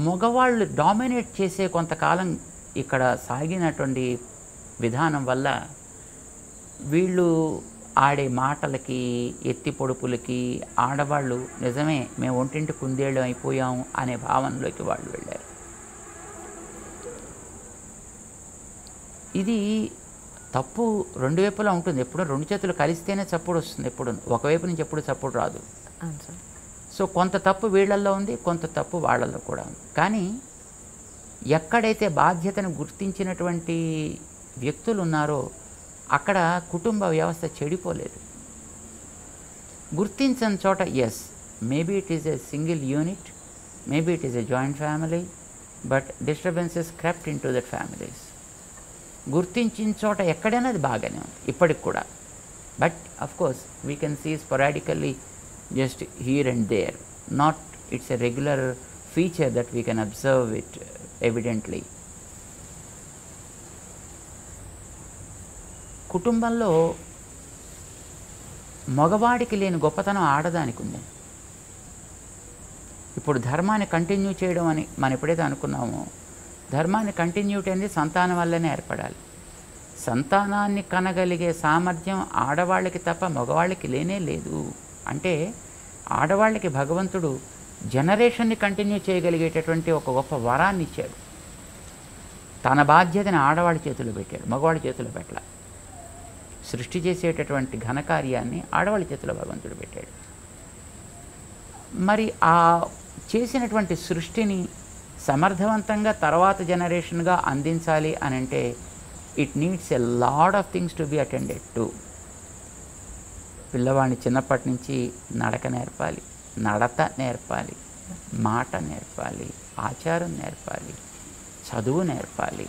మగవాళ్ళు డామినేట్ చేసే కొంతకాలం ఇక్కడ సాగినటువంటి విధానం వల్ల వీళ్ళు ఆడే మాటలకి ఎత్తి పొడుపులకి ఆడవాళ్ళు నిజమే మేము ఒంటింటి కుందేళ్ళు అయిపోయాం అనే భావనలోకి వాళ్ళు వెళ్ళారు. ఇది తప్పు రెండు వైపులా ఉంటుంది. ఎప్పుడు రెండు చేతులు కలిస్తేనే చప్పుడు వస్తుంది, ఎప్పుడు ఒకవైపు నుంచి ఎప్పుడు చప్పుడు రాదు. సో కొంత తప్పు వీళ్ళల్లో ఉంది, కొంత తప్పు వాళ్ళల్లో కూడా ఉంది. కానీ ఎక్కడైతే బాధ్యతను గుర్తించినటువంటి వ్యక్తులు ఉన్నారో అక్కడ కుటుంబ వ్యవస్థ చెడిపోలేదు. గుర్తించని చోట yes maybe it is a single unit, maybe it is a joint family, but disturbances crept in to that families. గుర్తించిన చోట ఎక్కడైనా అది బాగానే ఉంది ఇప్పటికి కూడా. But of course we can see sporadically just here and there, not it's a regular feature that we can observe it evidently. కుటుంబంలో మగవాడికి లేని గొప్పతనం ఆడదానికి ఉంది. ఇప్పుడు ధర్మాన్ని కంటిన్యూ చేయడం అని మనం ఎప్పుడైతే అనుకున్నామో, ధర్మాన్ని కంటిన్యూటీ అనేది సంతానం వల్లనే ఏర్పడాలి. సంతానాన్ని కనగలిగే సామర్థ్యం ఆడవాళ్ళకి తప్ప మగవాళ్ళకి లేనే లేదు. అంటే ఆడవాళ్ళకి భగవంతుడు జనరేషన్ని కంటిన్యూ చేయగలిగేటటువంటి ఒక గొప్ప వరాన్ని ఇచ్చాడు. తన బాధ్యతని ఆడవాళ్ళ చేతిలో పెట్టాడు, మగవాళ్ళ చేతిలో పెట్టాల. సృష్టి చేసేటటువంటి ఘనకార్యాన్ని ఆడవాళ్ళ చేతిలో భగవంతుడు పెట్టాడు. మరి ఆ చేసినటువంటి సృష్టిని సమర్థవంతంగా తర్వాత జనరేషన్గా అందించాలి అని అంటే it needs a lot of things to be attended to. పిల్లవాడిని చిన్నప్పటి నుంచి నడక నేర్పాలి, నడత నేర్పాలి, మాట నేర్పాలి, ఆచారం నేర్పాలి, చదువు నేర్పాలి,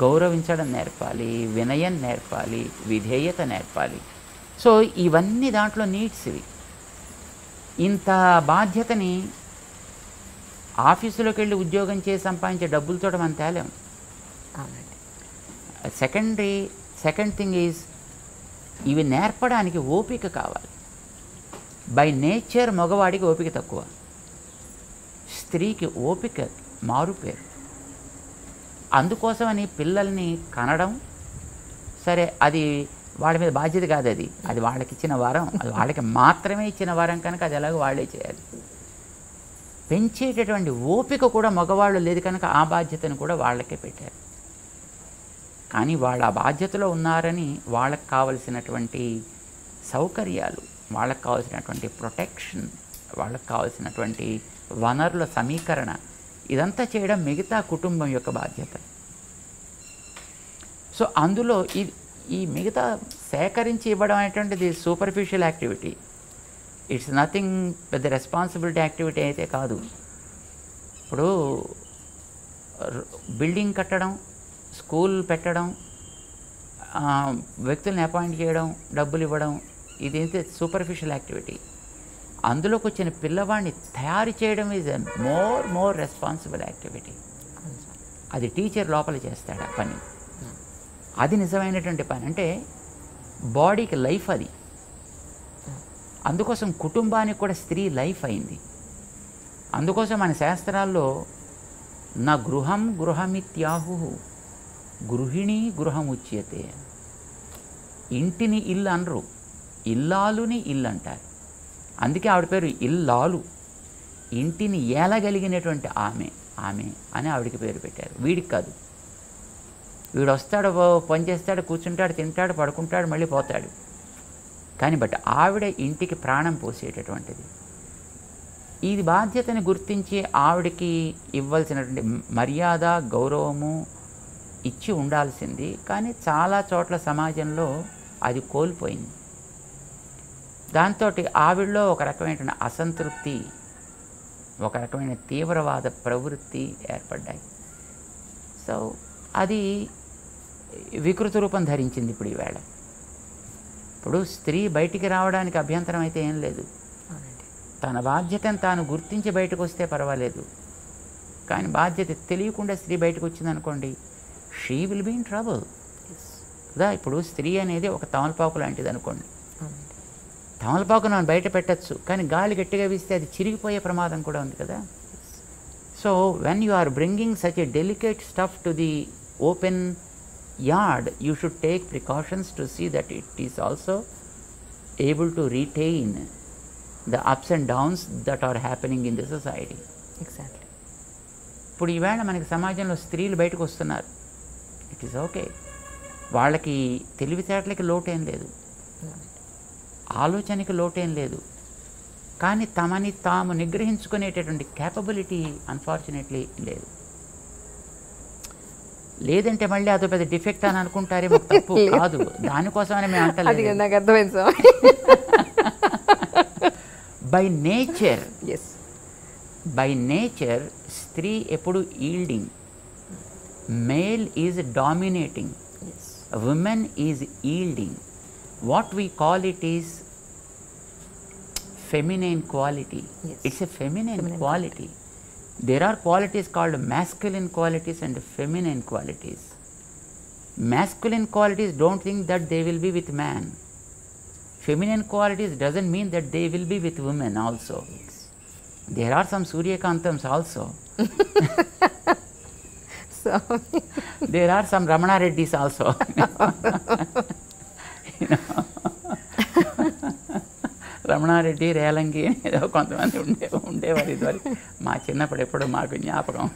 గౌరవించడం నేర్పాలి, వినయం నేర్పాలి, విధేయత నేర్పాలి. సో ఇవన్నీ దాంట్లో నీడ్స్. ఇవి ఇంత బాధ్యతని ఆఫీసులోకి వెళ్ళి ఉద్యోగం చేసి సంపాదించే డబ్బులతో మనం తేలేం. సెకండ్ థింగ్ ఈజ్ ఇవి నేర్పడానికి ఓపిక కావాలి. బై నేచర్ మగవాడికి ఓపిక తక్కువ, స్త్రీకి ఓపిక మారుపేరు. అందుకోసమని పిల్లల్ని కనడం సరే, అది వాళ్ళ మీద బాధ్యత కాదు, అది వాళ్ళకి ఇచ్చిన వరం, అది వాళ్ళకి మాత్రమే ఇచ్చిన వరం కనుక అది ఎలాగో వాళ్ళే చేయాలి. పెంచేటటువంటి ఓపిక కూడా మగవాళ్ళు లేదు కనుక ఆ బాధ్యతను కూడా వాళ్ళకే పెట్టారు. కానీ వాళ్ళ ఆ బాధ్యతలో ఉన్నారని వాళ్ళకి కావలసినటువంటి సౌకర్యాలు, వాళ్ళకి కావాల్సినటువంటి ప్రొటెక్షన్, వాళ్ళకి కావాల్సినటువంటి వనరుల సమీకరణ, ఇదంతా చేయడం మిగతా కుటుంబం యొక్క బాధ్యత. సో అందులో ఈ మిగతా సేకరించి ఇవ్వడం అనేటువంటిది సూపర్ఫిషియల్ యాక్టివిటీ. ఇట్స్ నథింగ్ పెద్ద రెస్పాన్సిబిలిటీ యాక్టివిటీ అయితే కాదు. ఇప్పుడు బిల్డింగ్ కట్టడం, స్కూల్ పెట్టడం, వ్యక్తుల్ని అపాయింట్ చేయడం, డబ్బులు ఇవ్వడం, ఇదైతే సూపర్ఫిషియల్ యాక్టివిటీ. అందులోకి వచ్చిన పిల్లవాడిని తయారు చేయడం is a more responsible activity. అది టీచర్ లోపల చేస్తాడు ఆ పని. అది నిజమైనటువంటి పని. అంటే బాడీకి లైఫ్ అది. అందుకోసం కుటుంబానికి కూడా స్త్రీ లైఫ్ అయింది. అందుకోసం మన శాస్త్రాల్లో నా గృహం గృహమిత్యాహు గృహిణి గృహముచ్యతే. ఇంటిని ఇల్లు అనరు, ఇల్లాలుని ఇల్లు అంటారు. అందుకే ఆవిడ పేరు ఇల్లాలు. ఇంటిని ఏలగలిగినటువంటి ఆమె అని ఆవిడికి పేరు పెట్టారు. వీడికి కాదు. వీడు వస్తాడు, పని చేస్తాడు, కూర్చుంటాడు, తింటాడు, పడుకుంటాడు, మళ్ళీ పోతాడు. కానీ బట్ ఆవిడ ఇంటికి ప్రాణం పోసేటటువంటిది. ఈ బాధ్యతని గుర్తించి ఆవిడకి ఇవ్వాల్సినటువంటి మర్యాద, గౌరవము ఇచ్చి ఉండాల్సింది. కానీ చాలా చోట్ల సమాజంలో అది కోల్పోయింది. దాంతో ఆవిడలో ఒక రకమైన అసంతృప్తి, ఒక రకమైన తీవ్రవాద ప్రవృత్తి ఏర్పడ్డాయి. సో అది వికృత రూపం ధరించింది ఇప్పుడు ఈవేళ. ఇప్పుడు స్త్రీ బయటికి రావడానికి అభ్యంతరం అయితే ఏం లేదు. తన బాధ్యతను తాను గుర్తించి బయటకు వస్తే పర్వాలేదు. కానీ బాధ్యత తెలియకుండా స్త్రీ బయటకు వచ్చిందనుకోండి, she will be in trouble కదా. ఇప్పుడు స్త్రీ అనేది ఒక తమలపాకు లాంటిది అనుకోండి. తమలపాకు మనం బయట పెట్టచ్చు, కానీ గాలి గట్టిగా వీస్తే అది చిరిగిపోయే ప్రమాదం కూడా ఉంది కదా. So when you are bringing such a delicate stuff to the open yard, you should take precautions to see that it is also able to retain the ups and downs that are happening in the society. Exactly. ఇప్పుడు ఈవేళ మనకి సమాజంలో స్త్రీలు బయటకు వస్తున్నారు, it is okay. వాళ్ళకి తెలివితేటలకి లోటేం లేదు, ఆలోచనకి లోటేం లేదు, కానీ తమని తాము నిగ్రహించుకునేటటువంటి క్యాపబిలిటీ అన్ఫార్చునేట్లీ లేదు. లేదంటే మళ్ళీ అదో పెద్ద డిఫెక్ట్ అని అనుకుంటారేమో, తప్పు కాదు, దానికోసమని మేము అంటలేదు. నాకు అర్థమైంది స్వామి. బై నేచర్ స్త్రీ ఎప్పుడు yielding, male is dominating, women is yielding. What we call it is feminine quality. It's a feminine quality. There are qualities called masculine qualities and feminine qualities. Masculine qualities don't think that they will be with man. Feminine qualities doesn't mean that they will be with women also. There are some Suryakantams also. There are some Ramana Reddys also. You know. Ramana Reddy, Relangi ఏదో కొంతమంది ఉండేవారు ఇదివరకు. మా చిన్నప్పుడు ఎప్పుడో మాకు జ్ఞాపకం.